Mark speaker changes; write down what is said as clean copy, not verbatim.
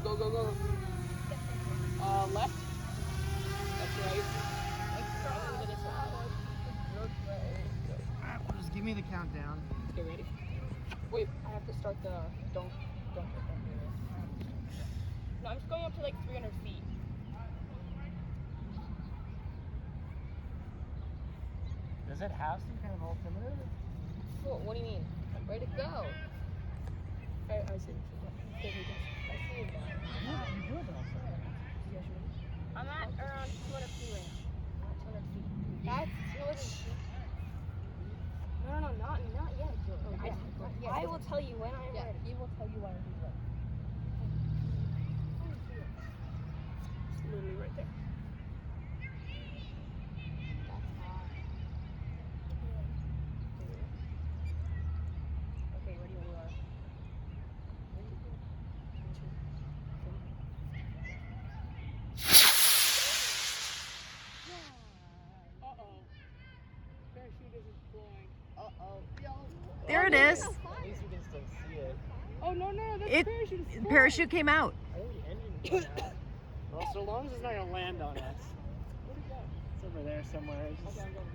Speaker 1: Go, go, go. Left. That's right.
Speaker 2: Just give me the countdown.
Speaker 1: Okay, ready? Wait, I have to start the. Don't. No, I'm just going up to like 300 feet.
Speaker 2: Does it have some kind of altimeter?
Speaker 1: What do you mean? Where'd it go? I see. Okay, I see it now.
Speaker 2: You do it also.
Speaker 1: I'm at around 200 feet right now. 200 feet. That's 200 feet. No, not yet, Joe.
Speaker 3: Oh, yeah.
Speaker 1: I will tell you when I'm ready.
Speaker 3: He will tell you when he's ready.
Speaker 1: It's literally right there.
Speaker 3: That's hot.
Speaker 1: Okay, ready when you are. Uh-oh. Parachute isn't flying.
Speaker 3: Uh-oh.
Speaker 4: There it is.
Speaker 2: At least you can still see it.
Speaker 1: Oh, no, that's
Speaker 4: It
Speaker 1: parachute. It's
Speaker 4: the
Speaker 1: flying.
Speaker 4: parachute came out.
Speaker 2: I think the engine went out. Well, so long as it's not gonna land on us.
Speaker 1: Where'd it go?
Speaker 2: It's over there somewhere. It's just...
Speaker 1: Okay, I'm going.